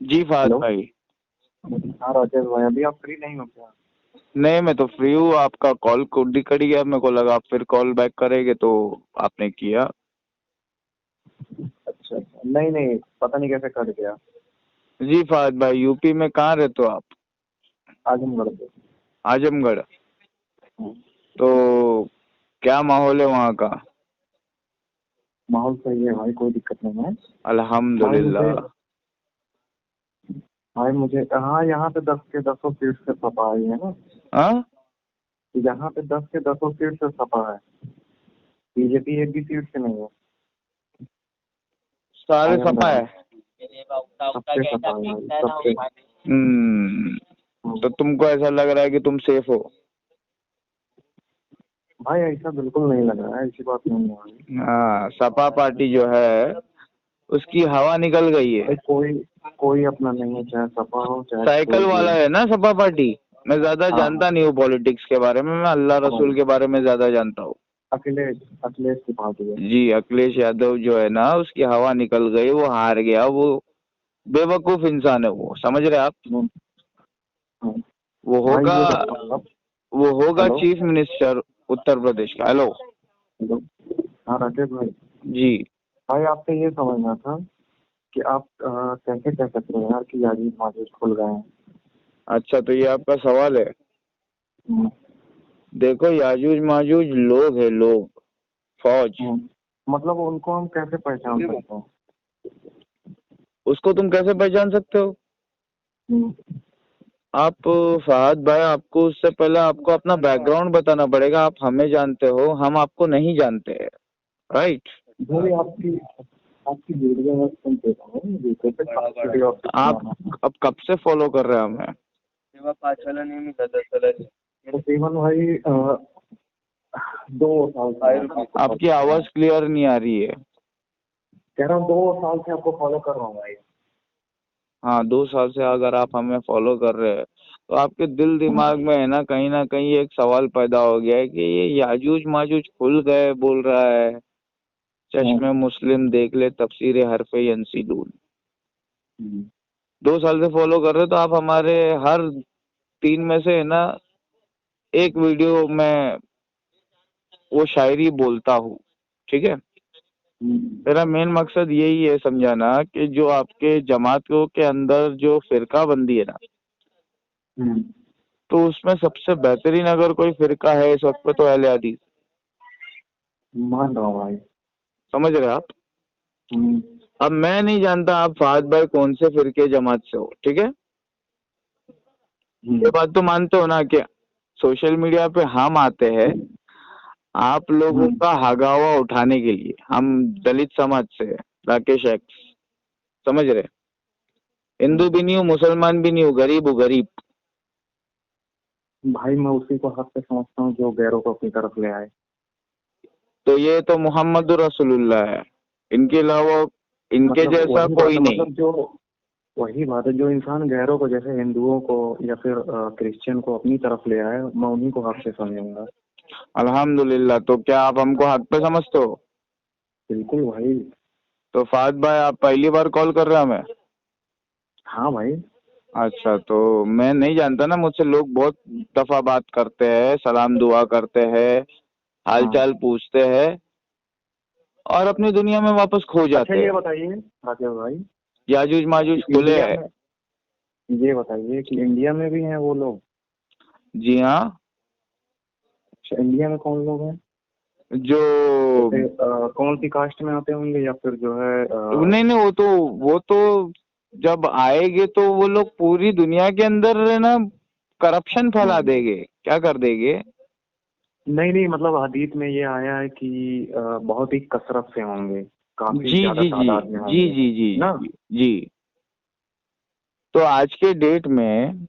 जी Fahad hello. भाई। हाँ राजेश भाई, अभी आप फ्री नहीं हो क्या? नहीं, मैं तो फ्री हूँ। आपका कॉल कट गया, मेरे को लगा आप फिर कॉल बैक करेंगे तो आपने किया। अच्छा अच्छा, नहीं नहीं, पता नहीं कैसे कट गया। जी फहद भाई, यूपी में कहाँ रहते हो आप? आजमगढ़ पे। आजमगढ़। हाँ, तो क्या माहौल है वहाँ का? माहौल सही है भाई, कोई दिक्कत नहीं है। भाई मुझे अल्हम्दुलिल्लाह। भाई मुझे हाँ, यहाँ पे 10 के 10 सीट से सपा आई है ना। हाँ, यहाँ पे 10 के 10 सीट से सपा है। बीजेपी एक भी सीट से नहीं है। सारे सपा आजमगढ़ में है। सबसे सपा है भाई, सबसे। तो तुमको ऐसा लग रहा है कि तुम सेफ हो? भाई ऐसा बिल्कुल नहीं लग रहा है, ऐसी बात नहीं है भाई। हाँ, सपा पार्टी जो है उसकी हवा निकल गई है। भाई कोई कोई अपना नहीं है, चाहे सपा हो चाहे साइकिल कोई भी वाला हो। है ना सपा पार्टी। मैं ज्यादा हाँ हाँ जानता नहीं हूँ पॉलिटिक्स के बारे में, मैं अल्लाह हाँ रसूल भाई, के बारे में ज्यादा जानता हूँ। अखिलेश अखिलेश की पार्टी है। जी, अखिलेश यादव जो है ना उसकी हवा निकल गई, वो हार गया। वो बेवकूफ इंसान है, वो समझ रहे आप? हम्म, हाँ। वो भाई होगा ये बताओ आप। वो होगा hello chief minister Uttar Pradesh का। हेलो। हेलो। हाँ राकेश भाई। जी। भाई आपसे ये समझना था कि आप कैसे कह सकते हैं यार कि याजीज माजीज खुल गए हैं। अच्छा, तो ये आपका सवाल है। हम्म, देखो, याजूज माजूज लोग है, लोग, फौज। मतलब उनको हम कैसे पहचान सकते हैं? उसको तुम कैसे पहचान सकते हो? हम्म, आप फहद भाई, आपको उससे पहले आपको अपना बैकग्राउंड बताना पड़ेगा। आप हमें जानते हो, हम आपको नहीं जानते हैं। राइट। भाई आपकी आपकी वीडियो में सुनते हूँ, वीडियो पे काफी वीडियो आपकी आप सुना है। अब कब से फॉलो कर रहे हैं हमें? तकरीबन भाई 2 साल से मैं आपको follow आपकी कर रहा आवाज हूँ। क्लियर नहीं आ रही है। कह रहा हूँ 2 साल से आपको फॉलो कर रहा हूँ भाई। हाँ, 2 साल से अगर आप हमें फॉलो कर रहे हैं तो आपके दिल दिमाग में है ना कहीं एक सवाल पैदा हो गया है कि ये याजूज माजूज खुल गए बोल रहा है। चश्मे मुस्लिम देख ले तफसीर हरफे यंसिलून। 2 साल से फॉलो कर रहे हो तो आप हमारे हर 3 में से है ना एक वीडियो में वो शायरी बोलता हूँ। ठीक है। मेरा मेन मकसद यही है समझाना कि जो आपके जमातों के अंदर जो फिरका बंदी है ना, तो उसमें सबसे बेहतरीन अगर कोई फिरका है इस वक्त पे तो अहले हदीस। मान रहा हूँ भाई। समझ रहे आप? हम्म, अब मैं नहीं जानता आप फहद भाई कौन से फिरके जमात से हो, ठीक है। ये बात तो मानते हो ना कि सोशल मीडिया पे हम आते हैं आप लोगों का हगावा उठाने के लिए। हम दलित समाज से हैं, राकेश एक्स। समझ रहे? हिंदू भी नहीं हूँ, मुसलमान भी नहीं हूँ, गरीब हूँ, गरीब। भाई मैं उसी को हक पे समझता हूँ जो गैरों को अपनी तरफ ले आए। तो ये तो मोहम्मद रसूलुल्लाह है। इनके अलावा इनके मतलब जैसा वही बात कोई है, नहीं। मतलब जो वही बात है, जो इंसान गैरों को जैसे हिंदुओं को या फिर क्रिश्चियन को अपनी तरफ ले आए, मैं उन्हीं को हक से समझूंगा। अल्हम्दुलिल्लाह। तो क्या आप हमको हक पे समझते हो? बिल्कुल भाई। तो फाद भाई, आप पहली बार कॉल कर रहे हैं हमें? हाँ भाई। अच्छा, तो मैं नहीं जानता ना, मुझसे लोग बहुत दफा बात करते हैं, सलाम दुआ करते हैं, हाँ। हालचाल पूछते हैं और अपनी दुनिया में वापस खो अच्छा जाते ये हैं। बताइए राकेश भाई याजूज माजूज कि खुले इंडिया हैं। में, ये बताइए कि इंडिया में भी हैं वो लोग? जी हाँ। अच्छा, इंडिया में कौन लोग हैं? जो जैसे कौन सी कास्ट में आते होंगे, या फिर जो है नहीं नहीं, वो तो जब आएंगे तो वो लोग पूरी दुनिया के अंदर है ना करप्शन फैला देंगे, क्या कर देंगे। नहीं नहीं, मतलब हदीस में ये आया है कि बहुत ही कसरत से होंगे, काफी जी ज्यादा जी जी तादाद में जी होंगे जी जी ना। जी जी। तो आज के डेट में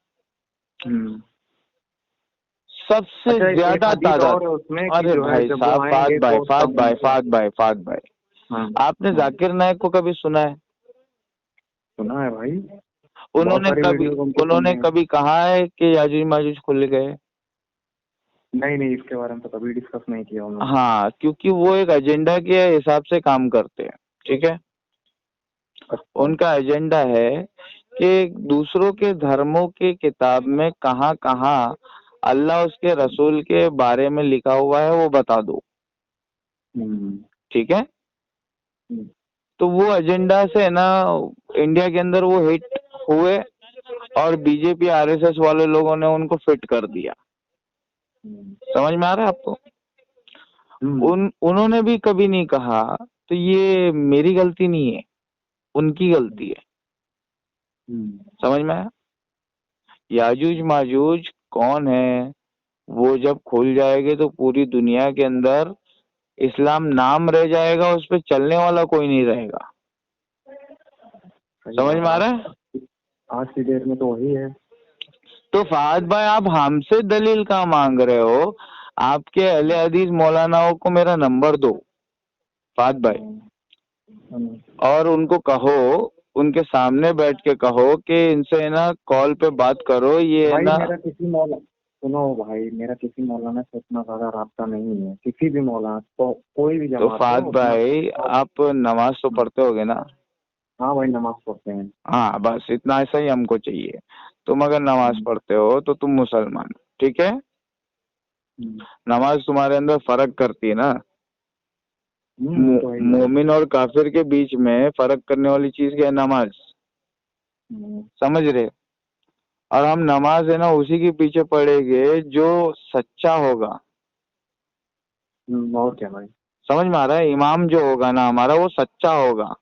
हम्म। सबसे अच्छा एक ज्यादा हदीस तादाद। और है उसमें कि अरे जो है भाई जब वो साहब, फाद आएंगे भाई तो फाद तब भाई उनको। फाद भाई फाद भाई, हाँ आपने हाँ, जाकिर नायक को कभी सुना है? सुना है भाई। बहुत सारी वीडियोस उनकी सुनी उन्होंने है। कभी कहा है कि याजूज माजूज खुल गए? नहीं नहीं, इसके बारे में तो कभी डिस्कस नहीं किया उन्होंने। हाँ, क्योंकि वो एक एजेंडा के हिसाब से काम करते हैं। ठीक है। अच्छा। उनका एजेंडा है कि दूसरों के धर्मों की किताब में कहाँ कहाँ अल्लाह उसके रसूल के बारे में लिखा हुआ है वो बता दो, ठीक है। तो वो एजेंडा से ना इंडिया के अंदर वो हिट हुए और बीजेपी आरएसएस वाले लोगों ने उनको फिट कर दिया। समझ में आ रहा है आपको? उन्होंने भी कभी नहीं कहा तो ये मेरी गलती नहीं है, उनकी गलती है। समझ में आया? याजूज माजूज कौन है वो जब खुल जाएंगे तो पूरी दुनिया के अंदर इस्लाम नाम रह जाएगा, उस पर चलने वाला कोई नहीं रहेगा। समझ में आ रहा है? आज की डेट में तो वही है। तो फहद भाई आप हमसे दलील कहाँ मांग रहे हो? आपके अहले हदीस मौलानाओं को मेरा नंबर दो फहद भाई, और उनको कहो, उनके सामने बैठ के कहो कि इनसे ना कॉल पे बात करो। ये भाई ना सुनो भाई, मेरा किसी मौलाना से इतना ज्यादा राब्ता नहीं है, किसी भी मौलाना तो कोई भी तो जमात फहद हो भाई आप नमाज तो पढ़ते होगे ना? हाँ भाई, नमाज पढ़ते हैं। हाँ बस इतना ऐसा ही हमको चाहिए। तुम अगर नमाज पढ़ते हो तो तुम मुसलमान हो, ठीक है। नमाज तुम्हारे अंदर फर्क करती है ना। मोमिन और काफिर के बीच में फर्क करने वाली चीज क्या है? नमाज। समझ रहे? और हम नमाज है ना उसी के पीछे पड़ेंगे जो सच्चा होगा। और क्या भाई? समझ में आ रहा है? इमाम जो होगा ना हमारा वो सच्चा होगा,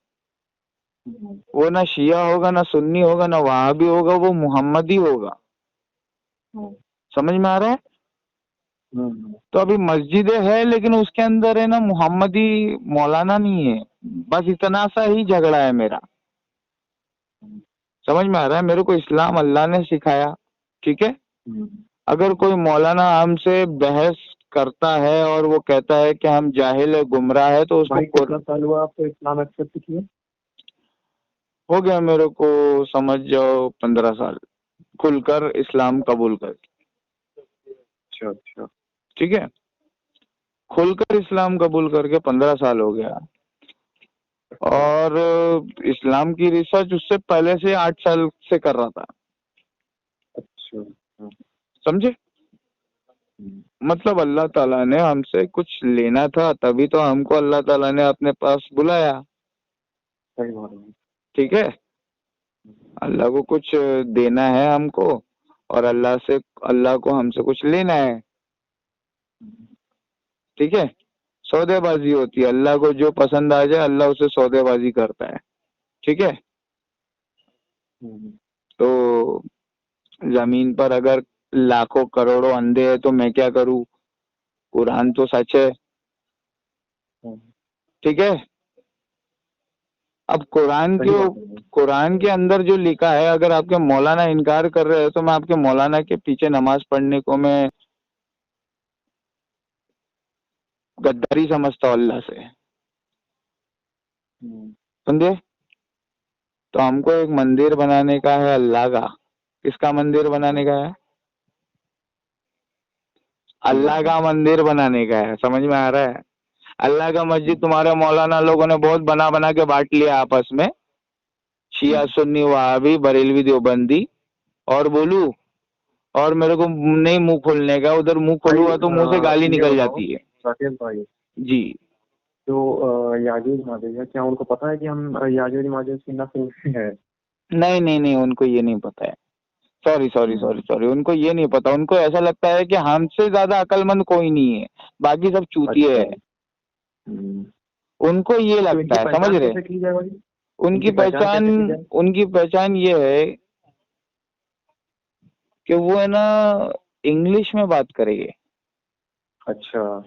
वो ना शिया होगा, ना सुन्नी होगा, ना वहाबी होगा, वो मोहम्मदी होगा। समझ में आ रहा है? तो अभी मस्जिदें है लेकिन उसके अंदर है ना मोहम्मदी मौलाना नहीं है, बस इतना सा ही झगड़ा है मेरा। समझ में आ रहा है? मेरे को इस्लाम अल्लाह ने सिखाया, ठीक है। अगर कोई मौलाना हमसे बहस करता है और वो कहता है कि हम जाहिल है, गुमराह है, तो उसको कितना साल हुआ आपको इस्लाम एक्सेप्ट किया? हो गया मेरे को समझ जाओ 15 साल खुलकर इस्लाम कबूल कर। अच्छा, ठीक है, खुलकर इस्लाम कबूल करके 15 साल हो गया। और इस्लाम की रिसर्च उससे पहले से 8 साल से कर रहा था। अच्छा, समझे? मतलब अल्लाह ताला ने हमसे कुछ लेना था, तभी तो हमको अल्लाह ताला ने अपने पास बुलाया। सही बात है। ठीक है, अल्लाह को कुछ देना है हमको और अल्लाह को हमसे कुछ लेना है। ठीक है, सौदेबाजी होती है, अल्लाह को जो पसंद आ जाए अल्लाह उसे सौदेबाजी करता है। ठीक है, तो जमीन पर अगर लाखों करोड़ों अंधे हैं तो मैं क्या करूं? कुरान तो सच है। ठीक है, अब कुरान के अंदर जो लिखा है, अगर आपके मौलाना इनकार कर रहे हो तो मैं आपके मौलाना के पीछे नमाज पढ़ने को मैं गद्दारी समझता हूँ अल्लाह से। समझे? तो हमको एक मंदिर बनाने का है अल्लाह का। किसका मंदिर बनाने का है? अल्लाह का मंदिर बनाने का है। समझ में आ रहा है? अल्लाह का मस्जिद तुम्हारे मौलाना लोगों ने बहुत बना बना के बांट लिया आपस में, शिया सुन्नी वहाबी बरेलवी देवबंदी। और बोलू, और मेरे को नहीं मुंह खोलने का, उधर मुंह खोलूंगा तो मुंह से गाली निकल जाती है। साकेत भाई जी, तो याजूज माजूज है, क्या उनको पता है कि हम याजूज माजूज की नस्ल है? नहीं नहीं नहीं, उनको ये नहीं पता है। सॉरी, उनको ये नहीं पता। उनको ऐसा लगता है कि हमसे ज्यादा अक्लमंद कोई नहीं है, बाकी सब चूतिए है। उनको ये लगता है। समझ रहे? उनकी पहचान ये है कि वो है ना इंग्लिश में बात करेंगे। अच्छा,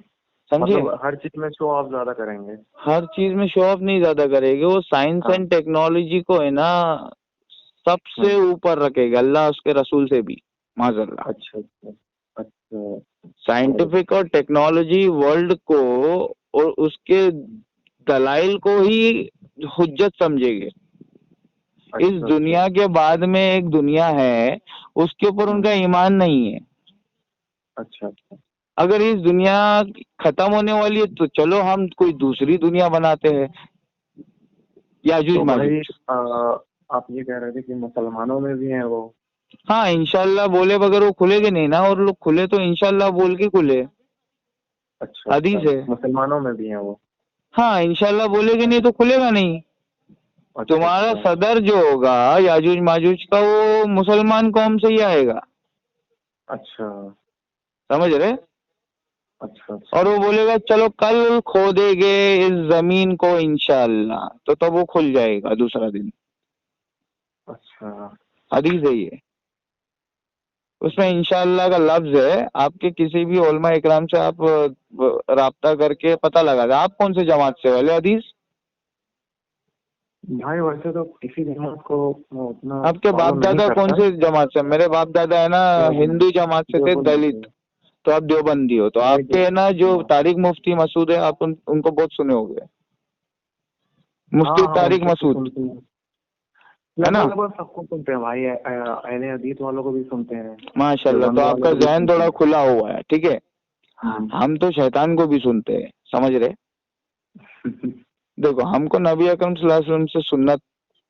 समझे? मतलब हर चीज में शो ऑफ ज्यादा करेंगे। हर चीज में शो ऑफ नहीं ज्यादा करेंगे, वो साइंस एंड टेक्नोलॉजी को है ना सबसे ऊपर रखेगा, अल्लाह उसके रसूल से भी माज़अल्लाह। अच्छा, साइंटिफिक और टेक्नोलॉजी वर्ल्ड को और उसके दलाइल को ही हुज्जत समझेंगे। इस दुनिया के बाद में एक दुनिया है, उसके ऊपर उनका ईमान नहीं है। अच्छा, अगर इस दुनिया खत्म होने वाली है तो चलो हम कोई दूसरी दुनिया बनाते हैं। याजूज माजूज आप ये कह रहे थे कि मुसलमानों में भी हैं वो। हाँ, इंशाल्लाह बोले बगैर वो खुलेगे नहीं ना, और लोग खुले तो इंशाल्लाह बोल के खुले, अच्छा हदीस अच्छा, है। मुसलमानों में भी हैं वो। हाँ, इंशाल्लाह बोलेगे नहीं तो खुलेगा नहीं। अच्छा तुम्हारा अच्छा सदर जो होगा याजूज माजूज का, वो मुसलमान कौम से ही आएगा, अच्छा समझ रहे। अच्छा और अच्छा वो बोलेगा चलो कल खोदेंगे इस जमीन को इंशाल्लाह, तो तब वो खुल जाएगा दूसरा दिन। अच्छा। हदीस है ये, उसमें इंशाल्लाह का लफ्ज है। आपके किसी भी उलमा इकराम से आप राब्ता करके पता लगा दे आप कौन से जमात से वाले हदीस। भाई वैसे तो किसी जमात को मैं उतना आपके फॉलो बाप नहीं दादा कौन करता। से जमात से? मेरे बाप दादा है ना देवबंद, हिंदू जमात से थे, देवबंद दलित। से। तो आप देवबंदी हो, तो भाई आपके है ना जो हाँ तारिक मुफ्ती मसूद है, आप उनको बहुत सुने होंगे, हाँ मुफ्ती हाँ, तारिक उनको तो मसूद, सुनते हैं। है ना। लगभग लगभग सबको सुनते हैं भाई, अहले हदीस वालों को भी सुनते हैं, माशाल्लाह, तो देवबंद वालों आपका को भी जहन सुनते थोड़ा हैं। खुला हुआ है, ठीक है। हम तो शैतान को भी सुनते हैं, समझ रहे। देखो, हमको नबी अकरम सल्लल्लाहु अलैहि वसल्लम से सुन्नत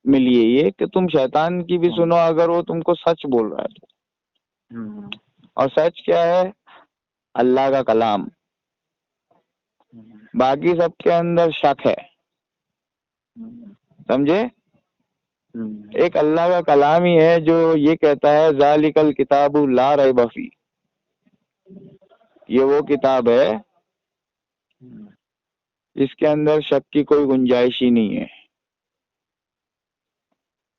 मिली है ये कि तुम शैतान की भी सुनो अगर वो तुमको सच बोल रहा है तो। हम्म, और सच क्या है? अल्लाह का कलाम। बाकी सबके अंदर शक है, समझे। एक अल्लाह का कलाम ही है जो ये कहता है ज़ालिकल किताबु ला रैब फी, ये वो किताब है इसके अंदर शक की कोई गुंजाइश ही नहीं है।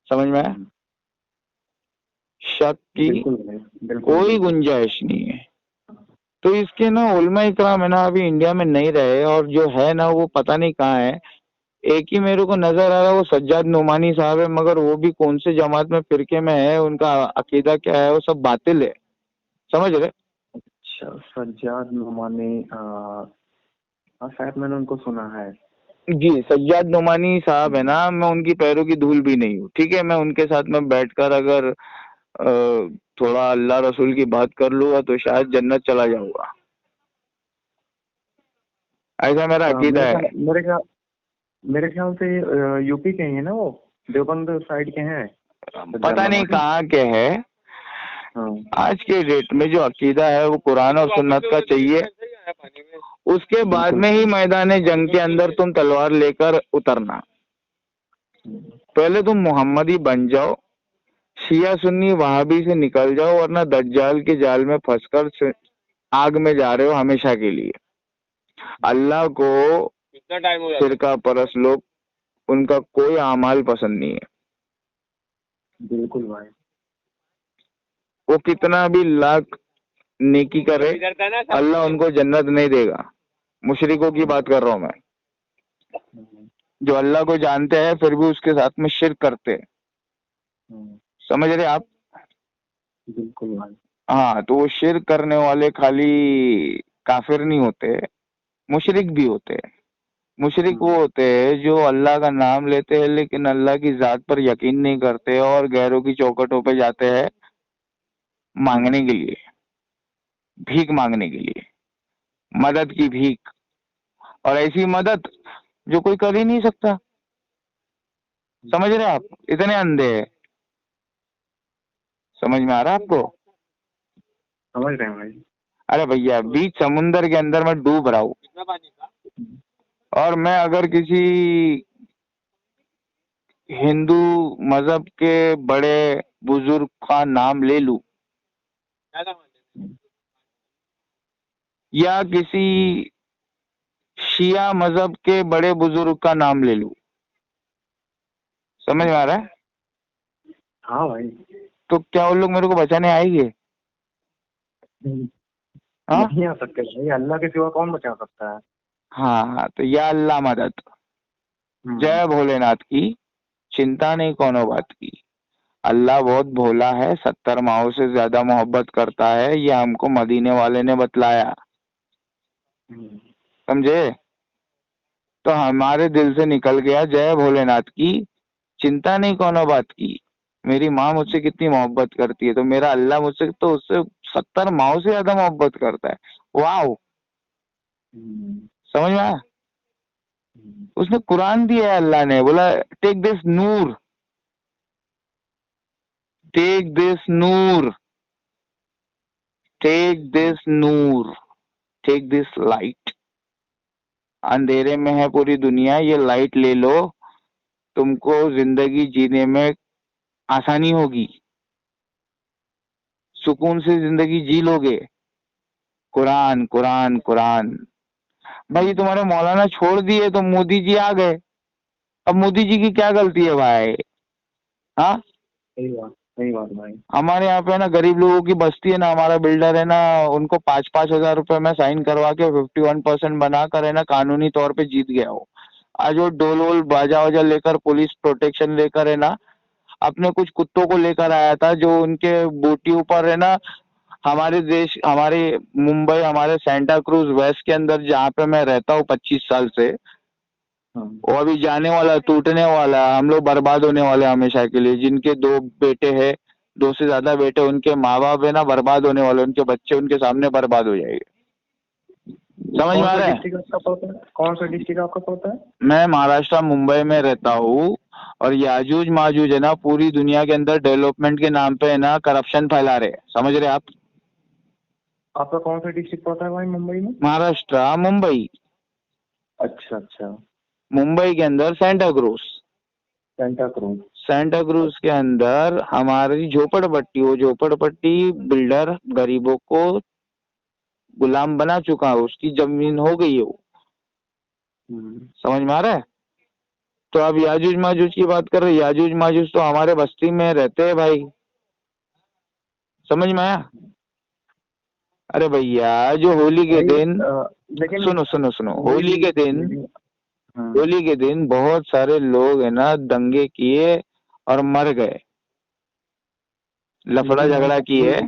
समझ में आया? शक की बिल्कुल भाई, बिल्कुल कोई बिल्कुल। गुंजाइश नहीं है। तो इसके ना उलमा इकराम है ना अभी इंडिया में नहीं रहे, और जो है ना वो पता नहीं कहाँ है। एक ही मेरे को नजर आ रहा है, वो सज्जाद नोमानी साहब है, मगर वो भी कौन से जमात में फिरके में है, उनका अकीदा क्या है, वो सब बातिल है, समझ रहे। अच्छा, सज्जाद नुमानी, हाँ शायद मैंने उनको सुना है। जी, सज्जाद नोमानी साहब है ना, मैं उनकी पैरों की धूल भी नहीं हूँ, ठीक है। मैं उनके साथ में बैठकर अगर थोड़ा अल्लाह रसूल की बात कर लूंगा तो शायद जन्नत चला जाऊंगा, ऐसा मेरा अकीदा मेरे ख्याल है। मेरे ख्याल मेरे ख्याल से यूपी के ही है ना वो, देवबंद साइड के हैं सज्जाद पता नहीं नमानी। कहाँ के है। हाँ। आज के डेट में जो अकीदा है वो कुरान और सुन्नत का चाहिए, उसके बाद बिल्कुल में ही भाई। मैदान जंग के अंदर तुम तलवार लेकर उतरना। पहले तुम मोहम्मदी बन जाओ, शिया सुन्नी वहाबी से निकल जाओ, वरना दज्जाल के जाल में फंसकर आग में जा रहे हो हमेशा के लिए। अल्लाह को फिरका परस्त लोग, उनका कोई अमाल पसंद नहीं है। बिल्कुल भाई। वो कितना भी लाख नेकी करे, अल्लाह उनको जन्नत नहीं देगा। मुशरिकों की बात कर रहा हूँ मैं, जो अल्लाह को जानते हैं फिर भी उसके साथ में शिर्क करते हैं, समझ रहे आप। बिल्कुल भाई। हाँ, तो वो शिर्क करने वाले खाली काफिर नहीं होते, मुशरिक भी होते हैं। मुशरिक वो होते हैं जो अल्लाह का नाम लेते हैं लेकिन अल्लाह की जात पर यकीन नहीं करते और गैरों की चौखटों पे जाते हैं मांगने के लिए, भीख मांगने के लिए, मदद की भीख। और ऐसी मदद जो कोई कर ही नहीं सकता, समझ रहे आप, इतने अंधे हैं। समझ में आ रहा है आपको? समझ रहे हैं भाई। अरे भैया, बीच समुंदर के अंदर मैं डूब रहा हूँ, और मैं अगर किसी हिंदू मजहब के बड़े बुजुर्ग का नाम ले लूं, या किसी शिया मजहब के बड़े बुजुर्ग का नाम ले लूं, समझ में आ रहा है, हाँ भाई। तो क्या वो लोग मेरे को बचाने आएंगे? हाँ नहीं आ सकते भाई, अल्लाह के सिवा कौन बचा सकता है। हाँ हाँ, तो या अल्लाह मदद। जय भोलेनाथ की, चिंता नहीं कोनो बात की। अल्लाह बहुत भोला है, 70 माओ से ज्यादा मोहब्बत करता है, ये हमको मदीने वाले ने बतलाया, समझे। तो हमारे दिल से निकल गया जय भोलेनाथ की, चिंता नहीं कोनो बात की। मेरी माँ मुझसे कितनी मोहब्बत करती है, तो मेरा अल्लाह मुझसे तो उससे 70 माओ से ज्यादा मोहब्बत करता है। वाह, समझ में आया। उसने कुरान दिया है, अल्लाह ने बोला टेक दिस नूर, टेक दिस नूर, टेक दिस नूर, टेक दिस लाइट। अंधेरे में है पूरी दुनिया, ये लाइट ले लो, तुमको जिंदगी जीने में आसानी होगी, सुकून से जिंदगी जी लोगे। कुरान कुरान कुरान। भाई तुम्हारे मौलाना छोड़ दिए तो मोदी जी आ गए, अब मोदी जी की क्या गलती है भाई? हाँ, सही बात भाई। हमारे यहाँ पे ना गरीब लोगों की बस्ती है ना, हमारा बिल्डर है ना, उनको 5,000 रुपए में साइन करवा के 51% बना कर है ना कानूनी तौर पे जीत गया हो। आज वो डोल वोल बाजा वाजा लेकर, पुलिस प्रोटेक्शन लेकर है ना, अपने कुछ कुत्तों को लेकर आया था जो उनके बूटी ऊपर है ना, हमारे देश, हमारे मुंबई, हमारे सेंटा क्रूज वेस्ट के अंदर जहाँ पे मैं रहता हूँ 25 साल से, वो अभी जाने वाला, टूटने वाला, हम लोग बर्बाद होने वाले हमेशा के लिए। जिनके 2 बेटे हैं, 2 से ज्यादा बेटे, उनके माँ बाप है ना बर्बाद होने वाले, उनके बच्चे उनके सामने बर्बाद हो जाएंगे। समझ में आ रहा है? कौन सा डिस्ट्रिक्ट आपका पड़ता है? मैं महाराष्ट्र मुंबई में रहता हूँ, और याजूज माजूज है ना पूरी दुनिया के अंदर डेवलपमेंट के नाम पे है ना करप्शन फैला रहे, समझ रहे आप? आपका कौन सा डिस्ट्रिक्ट पड़ता है भाई मुंबई में? महाराष्ट्र मुंबई। अच्छा अच्छा। मुंबई के अंदर Santa cruise. Santa cruise. Santa cruise के अंदर हमारी झोपड़पट्टी, वो झोपड़पट्टी बिल्डर गरीबों को गुलाम बना चुका है, उसकी जमीन हो गई है वो। समझ में आ रहा है? तो अब याजूज माजूज की बात कर रहे, याजूज माजूज तो हमारे बस्ती में रहते हैं भाई। समझ में आया? अरे भैया, जो होली के दिन, सुनो सुनो सुनो, होली के दिन, होली के दिन बहुत सारे लोग है ना दंगे किए और मर गए, लफड़ा झगड़ा किए।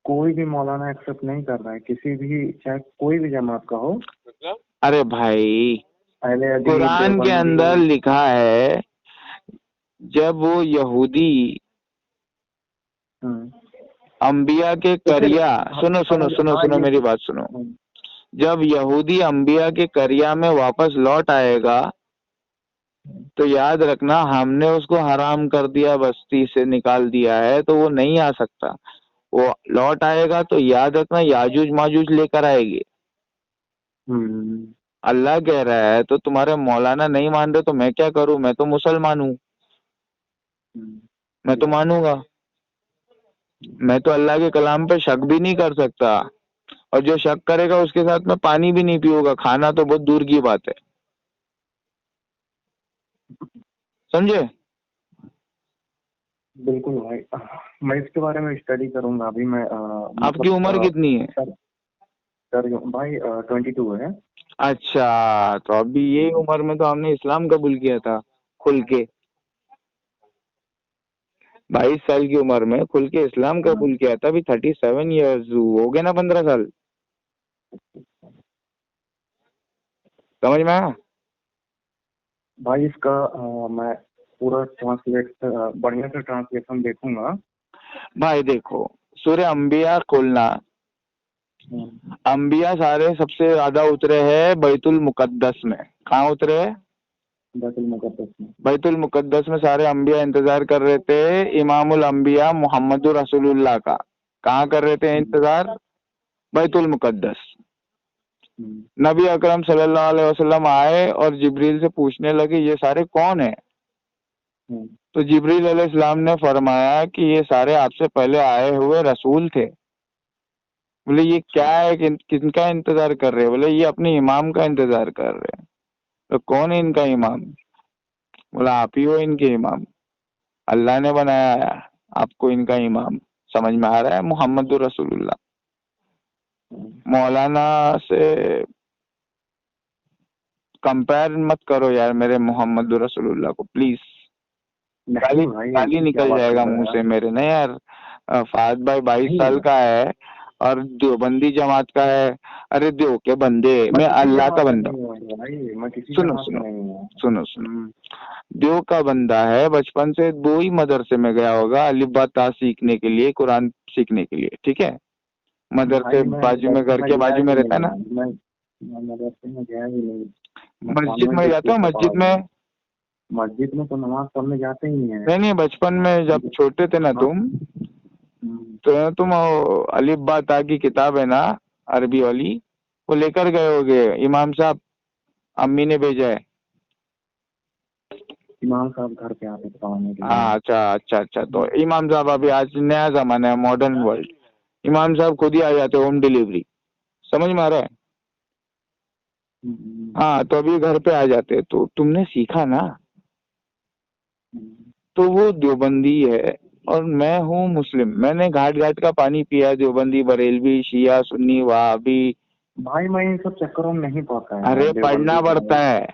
कोई भी मौलाना एक्सेप्ट नहीं कर रहा है, किसी भी, चाहे कोई भी जमात का हो। अरे भाई, कुरान के अंदर लिखा है, जब वो यहूदी अंबिया के करिया, सुनो सुनो सुनो सुनो मेरी बात सुनो, जब यहूदी अंबिया के करिया में वापस लौट आएगा तो याद रखना हमने उसको हराम कर दिया, बस्ती से निकाल दिया है, तो वो नहीं आ सकता। वो लौट आएगा तो याद रखना याजूज माजूज लेकर आएगी। अल्लाह कह रहा है, तो तुम्हारे मौलाना नहीं मान रहे तो मैं क्या करूं? मैं तो मुसलमान हूँ, मैं तो मानूंगा। मैं तो अल्लाह के कलाम पे शक भी नहीं कर सकता, और जो शक करेगा उसके साथ में पानी भी नहीं पीऊंगा, खाना तो बहुत दूर की बात है। समझे? बिल्कुल भाई, मैं इसके बारे में स्टडी करूंगा अभी। मैं आपकी उम्र कितनी है? सर भाई 22 है। अच्छा, तो अभी ये उम्र में तो हमने इस्लाम कबूल किया था खुल के। 22 साल की उम्र में खुल के इस्लाम कबूल किया था। अभी 37 ईयर्स हो गए ना, 15 साल। समझ में आया भाई? इसका मैं पूरा ट्रांसलेट, बढ़िया से ट्रांसलेशन देखूंगा भाई। देखो, सूरह अंबिया खोलना, अंबिया सारे सबसे ज्यादा उतरे हैं बैतुल मुकद्दस में। कहाँ उतरे हैं? बैतुल मुकद्दस में। बैतुल मुकद्दस में सारे अंबिया इंतजार कर रहे थे इमामुल अंबिया मोहम्मद रसूलुल्लाह का। कहाँ कर रहे थे इंतजार? बैतुल मुकद्दस। नबी अकरम सल्लल्लाहु अलैहि वसल्लम आए और जिब्रील से पूछने लगे ये सारे कौन है? तो जिब्रील अलैहिस्सलाम ने फरमाया कि ये सारे आपसे पहले आए हुए रसूल थे। बोले ये क्या है, किनका इंतजार कर रहे हैं? बोले ये अपने इमाम का इंतजार कर रहे हैं। तो कौन है इनका इमाम? बोला आप ही हो इनके इमाम, अल्लाह ने बनाया है आपको इनका इमाम। समझ में आ रहा है? मोहम्मद रसूलुल्लाह। मौलाना से कंपेयर मत करो यार मेरे मोहम्मद रसूलुल्लाह को, प्लीज। गाली निकल जाएगा मुंह से मेरे ना यार। फाद भाई 22 साल का है और देवबंदी जमात का है। अरे देव के बंदे, मैं अल्लाह का बंदा। सुनो सुनो सुनो सुनो, देव का बंदा है। बचपन से 2 ही मदरसे में गया होगा अलिफ बा ता सीखने के लिए, कुरान सीखने के लिए, ठीक है? मदरसे बाजू में, घर के बाजू में रहता है ना। मदरसे में गया ही नहीं। मस्जिद में जाते हो? मस्जिद में मस्जिद में तो नमाज पढ़ने जाते ही नहीं है। नहीं नहीं, बचपन में जब छोटे थे ना तुम, तो तुम अलिफ बा ता की किताब है ना, अरबी वाली, वो लेकर गए होगे, इमाम साहब अम्मी ने भेजा है। इमाम साहब घर पे आते थे पढ़ाने के लिए। हाँ, अच्छा अच्छा अच्छा। तो इमाम साहब, अभी आज नया जमाना है, मॉडर्न वर्ल्ड, इमाम साहब खुद ही आ जाते, होम डिलीवरी, समझ में आ रहा है? हाँ, तो अभी घर पे आ जाते, तो तुमने सीखा ना। तो वो देवबंदी है और मैं हूँ मुस्लिम, मैंने घाट घाट का पानी पिया है, देवबंदी, बरेलवी, शिया, सुन्नी, वहाबी। भाई मैं इन सब चक्करों में नहीं पड़ता है। अरे पढ़ना पड़ता है।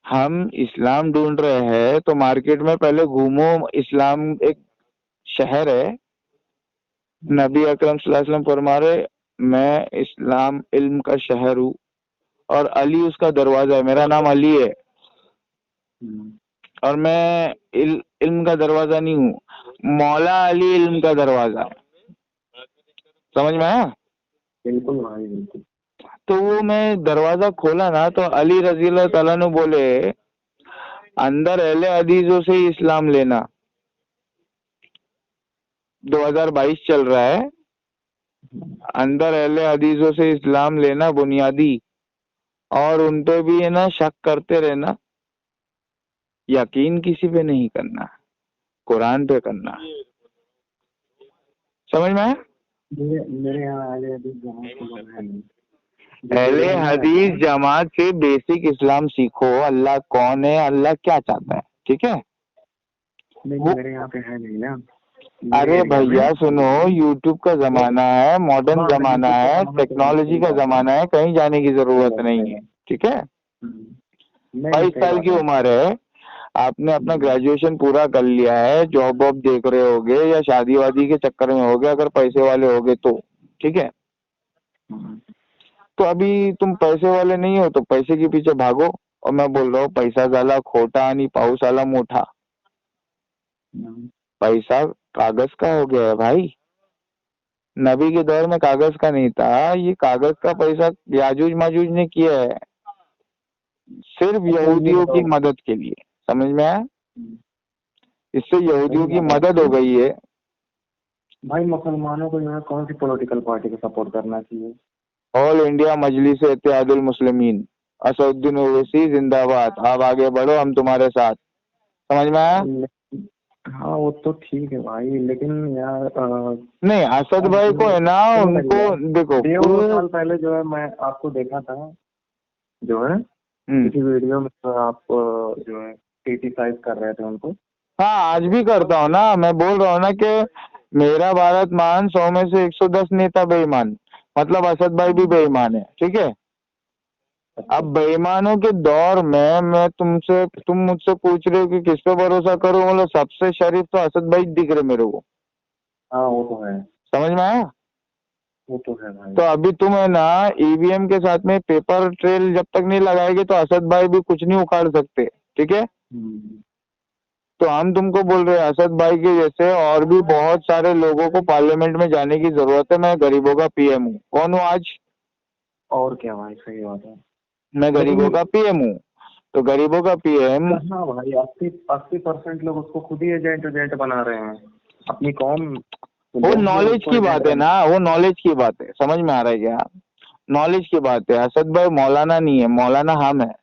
हम इस्लाम ढूंढ रहे हैं तो मार्केट में पहले घूमो। इस्लाम एक शहर है, नबी अकरम सल्लल्लाहु अलैहि वसल्लम फरमा रहे, मैं इस्लाम इल्म का शहर हूँ और अली उसका दरवाजा है, मेरा नाम अली है और मैं इल्म का दरवाजा नहीं हूँ, मौला अली इल्म का दरवाजा है। समझ में आया? बिल्कुल भाई बिल्कुल। तो वो मैं दरवाजा खोला ना, तो अली रजी अल्लाह तआला ने बोले, अंदर अहले हदीसों से ही इस्लाम लेना। 2022 चल रहा है, अंदर अहले हदीसों से इस्लाम लेना बुनियादी, और उन पे भी है ना शक करते रहना, यकीन किसी पे नहीं करना, कुरान पे करना। समझ में आया? मेरे यहाँ अहले हदीस जमात के लोग हैं नहीं। अहले हदीस जमात से बेसिक इस्लाम सीखो, अल्लाह कौन है, अल्लाह क्या चाहता है, ठीक है? नहीं मेरे यहाँ पे है नहीं ना। अरे भैया सुनो, यूट्यूब का जमाना है, मॉडर्न जमाना है, टेक्नोलॉजी का जमाना है, कहीं जाने की जरूरत नहीं है, ठीक है? 22 साल की उम्र है, आपने अपना ग्रेजुएशन पूरा कर लिया है, जॉब वॉब देख रहे होगे या शादी वादी के चक्कर में होगे, अगर पैसे वाले होगे तो, ठीक है? तो अभी तुम पैसे वाले नहीं हो तो पैसे के पीछे भागो, और मैं बोल रहा हूँ पैसा झाला खोटा आणि पाऊस आला मोठा। पैसा कागज का हो गया है भाई, नबी के दौर में कागज का नहीं था, ये कागज का पैसा याजूज माजूज ने किया है, सिर्फ यहूदियों की मदद के लिए। समझ में आया? इससे यहूदियों की मदद हो गई है। भाई मुसलमानों को यहाँ कौन सी पॉलिटिकल पार्टी को सपोर्ट करना चाहिए? ऑल इंडिया मजलिस इत्तेहादुल मुस्लिमीन, असदुद्दीन ओवैसी जिंदाबाद, आप आगे बढ़ो, हम तुम्हारे साथ। समझ में आया? हाँ वो तो ठीक है भाई, लेकिन यार नहीं, असद भाई को है ना, उनको देखो 2 साल पहले जो है मैं आपको देखा था, जो है किसी वीडियो में तो आप जो है क्रिटिसाइज कर रहे थे उनको। हाँ, आज भी करता हूँ ना, मैं बोल रहा हूँ ना कि मेरा भारत मान 100 में से 110 नेता बेईमान, मतलब असद भाई भी बेईमान है, ठीक है? अब बेईमानों के दौर में मैं तुम मुझसे पूछ रहे हो कि किस पे भरोसा करूं, मतलब सबसे शरीफ तो असद भाई दिख रहे मेरे को। हाँ वो तो है। समझ में आया? वो तो है भाई। तो अभी तुम है ना ईवीएम के साथ में पेपर ट्रेल जब तक नहीं लगाएगी तो असद भाई भी कुछ नहीं उखाड़ सकते, ठीक है? तो हम तुमको बोल रहे हैं असद भाई के जैसे और भी बहुत सारे लोगों को पार्लियामेंट में जाने की जरूरत है। मैं गरीबों का पीएम हूँ। कौन हूँ आज? और क्या भाई, सही बात है। मैं गरीबों का पीएम हूँ। तो गरीबों का पीएम, हाँ भाई, 80% लोग उसको खुद ही एजेंट बना रहे हैं अपनी कौम। वो नॉलेज की बात है ना, वो नॉलेज की बात है। समझ में आ रहा है क्या? नॉलेज की बात है। असद भाई मौलाना नहीं है, मौलाना हम है,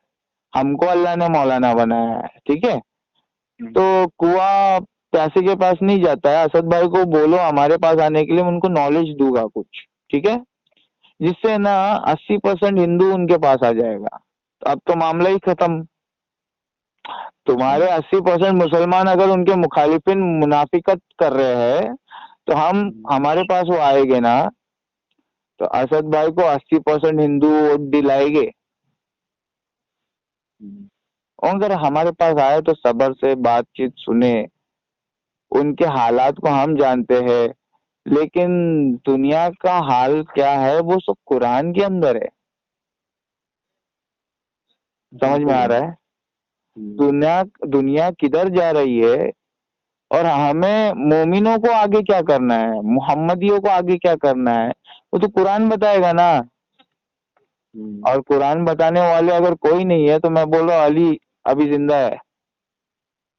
हमको अल्लाह ने मौलाना बनाया है, ठीक है? तो कुआं प्यासे के पास नहीं जाता है। असद भाई को बोलो हमारे पास आने के लिए, मैं उनको नॉलेज दूंगा कुछ, ठीक है? जिससे ना 80% हिंदू उनके पास आ जाएगा, तो अब तो मामला ही खत्म। तुम्हारे 80% मुसलमान अगर उनके मुखालिफिन मुनाफिकत कर रहे हैं तो हमारे पास वो आएंगे ना, तो असद भाई को 80% हिंदू वोट दिलाएंगे। और अगर हमारे पास आए तो सब्र से बातचीत सुने, उनके हालात को हम जानते हैं, लेकिन दुनिया का हाल क्या है वो सब कुरान के अंदर है। समझ में आ रहा है? दुनिया किधर जा रही है और हमें मोमिनों को आगे क्या करना है, मोहम्मदियों को आगे क्या करना है, वो तो कुरान बताएगा ना। और कुरान बताने वाले अगर कोई नहीं है तो मैं बोल रहा हूँ अभी जिंदा है।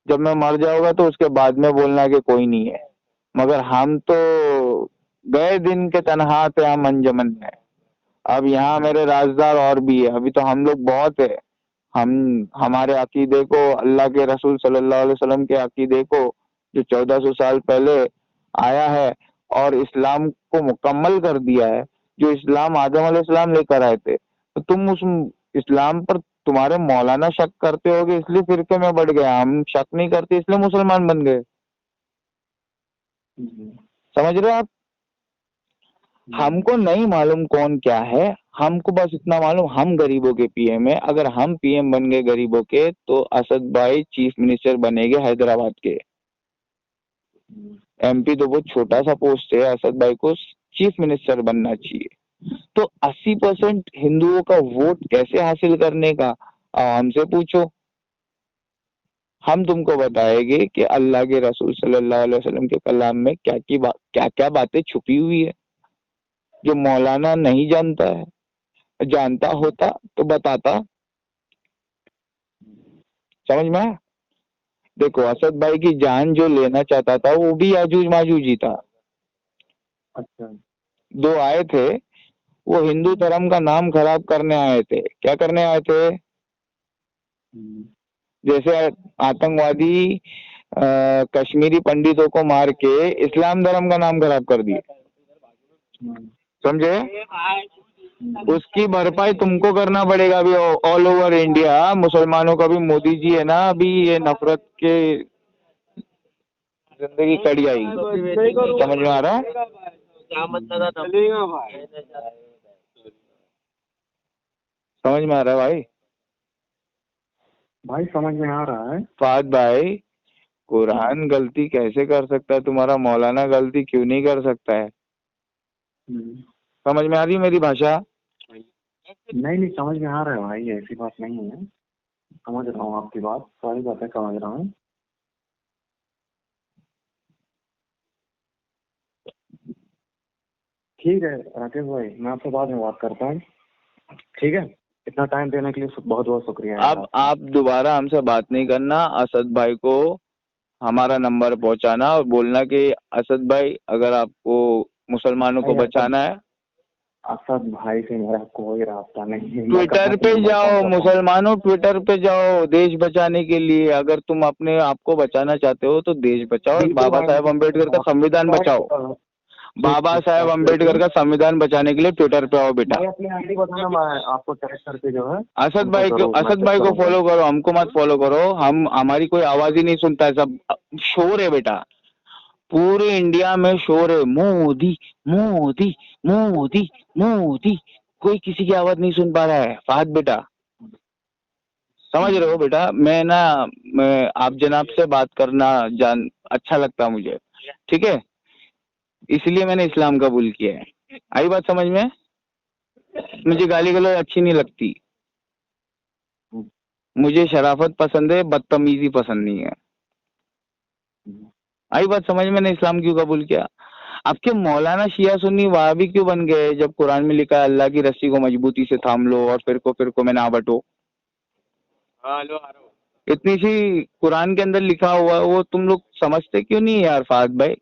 जब मैं मर जाऊंगा तो उसके बाद में बोलना कि कोई नहीं है, मगर हम तो गए दिन के तन्हा थे हम अंजमन में। अब यहाँ मेरे राजदार और भी है, अभी तो हम लोग बहुत है। हम हमारे अकीदे को, अल्लाह के रसूल सल्लल्लाहु अलैहि वसल्लम के अकीदे को, जो 1400 साल पहले आया है और इस्लाम को मुकम्मल कर दिया है, जो इस्लाम आदम अलैहिस्सलाम लेकर आए थे, तो तुम उस इस्लाम पर तुम्हारे मौलाना शक करते होगे इसलिए फिरके में बढ़ गया। हम शक नहीं करते इसलिए मुसलमान बन गए। समझ रहे हो आप? हमको नहीं मालूम कौन क्या है, हमको बस इतना मालूम हम गरीबों के पीएम है। अगर हम पीएम बन गए गरीबों के तो असद भाई चीफ मिनिस्टर बनेंगे हैदराबाद के। एमपी तो बहुत छोटा सा पोस्ट है, असद भाई को चीफ मिनिस्टर बनना चाहिए। तो 80% हिंदुओं का वोट कैसे हासिल करने का हमसे पूछो, हम तुमको बताएंगे कि अल्लाह के रसूल सल्लल्लाहु अलैहि वसल्लम के कलाम में क्या क्या बातें छुपी हुई है जो मौलाना नहीं जानता है। जानता होता तो बताता। समझ में आया? देखो, असद भाई की जान जो लेना चाहता था वो भी याजूज माजूज ही था। अच्छा। दो आए थे, वो हिंदू धर्म का नाम खराब करने आए थे। क्या करने आए थे? जैसे आतंकवादी कश्मीरी पंडितों को मार के इस्लाम धर्म का नाम खराब कर दिए। समझे? उसकी भरपाई तुमको करना पड़ेगा अभी ऑल ओवर इंडिया। मुसलमानों का भी मोदी जी है ना, अभी ये नफरत के जिंदगी कट जाएगी। समझ में आ रहा है? समझ में आ रहा है भाई? भाई समझ में आ रहा है। फाद भाई, कुरान गलती कैसे कर सकता है? तुम्हारा मौलाना गलती क्यों नहीं कर सकता है? समझ में आ रही है मेरी भाषा? नहीं समझ में आ रहा है भाई, ऐसी बात नहीं है। समझ रहा हूँ आपकी बात, सारी बातें समझ रहा हूँ। ठीक है राकेश भाई, मैं आपसे बाद में बात करता हूँ। ठीक है, इतना टाइम देने के लिए बहुत बहुत शुक्रिया। अब आप दोबारा हमसे बात नहीं करना। असद भाई को हमारा नंबर पहुंचाना और बोलना कि असद भाई, अगर आपको मुसलमानों को बचाना है। असद भाई से मेरा कोई रास्ता नहीं है। ट्विटर पे जाओ मुसलमानों, ट्विटर पे जाओ देश बचाने के लिए। अगर तुम अपने आप को बचाना चाहते हो तो देश बचाओ, बाबा साहेब अम्बेडकर का संविधान बचाओ। बाबा साहेब अम्बेडकर का संविधान बचाने के लिए ट्विटर पे आओ बेटा। अपनी आईडी बताना, मैं आपको टैग करके जो है असद भाई को फॉलो करो, हमको मत फॉलो करो। हमारी कोई आवाज ही नहीं सुनता है, सब शोर है बेटा। पूरे इंडिया में शोर है, मोदी मोदी मोदी मोदी। कोई किसी की आवाज नहीं सुन पा रहा है फाहद बेटा। समझ रहे हो बेटा? मैं आप जनाब से बात करना अच्छा लगता मुझे, ठीक है? इसलिए मैंने इस्लाम कबूल किया है। आई बात समझ में? मुझे गाली गलौज अच्छी नहीं लगती। मुझे शराफत पसंद है, बदतमीजी पसंद नहीं है। आई बात समझ में? मैंने इस्लाम क्यों कबूल किया? आपके मौलाना शिया सुन्नी वहाबी क्यों बन गए जब कुरान में लिखा है अल्लाह की रस्सी को मजबूती से थाम लो और फिर में ना बटो? इतनी सी कुरान के अंदर लिखा हुआ है, वो तुम लोग समझते क्यों नहीं यार फाहद भाई?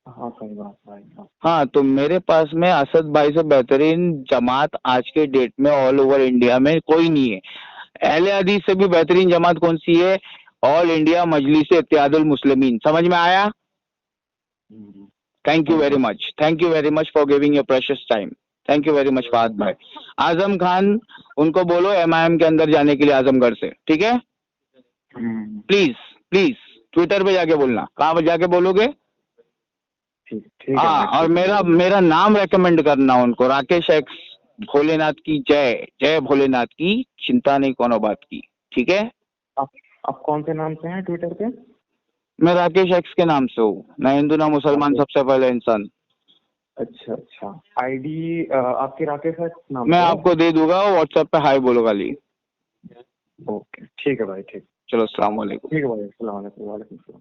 हाँ सही बात भाई। हाँ, तो मेरे पास में असद भाई से बेहतरीन जमात आज के डेट में ऑल ओवर इंडिया में कोई नहीं है। अहले हदीस से भी बेहतरीन जमात कौन सी है? ऑल इंडिया मजलिस इत्तेहादुल मुस्लिमीन। समझ में आया? Thank you very much for giving your precious time. Thank you very much Fahad भाई। आजम खान, उनको बोलो एमआईएम के अंदर जाने के लिए आजमगढ़ से, ठीक है? प्लीज प्लीज ट्विटर पे जाके बोलना। कहाँ पे जाके बोलोगे? हाँ, और मेरा नाम रेकमेंड करना उनको, राकेश एक्स। भोलेनाथ की जय, जय भोलेनाथ की, चिंता नहीं कोनो बात की, ठीक है? आप कौन से नाम से हैं ट्विटर पे? मैं राकेश एक्स के नाम से हूँ, ना हिंदू ना मुसलमान, सबसे पहले इंसान। अच्छा, आईडी आपकी राकेश एक्स नाम? मैं आपको दे दूंगा, व्हाट्सएप पे हाय बोलो खाली। ओके ठीक है भाई, ठीक। चलो अस्सलाम वालेकुम। ठीक है भाई, अस्सलाम वालेकुम। वालेकुम सलाम।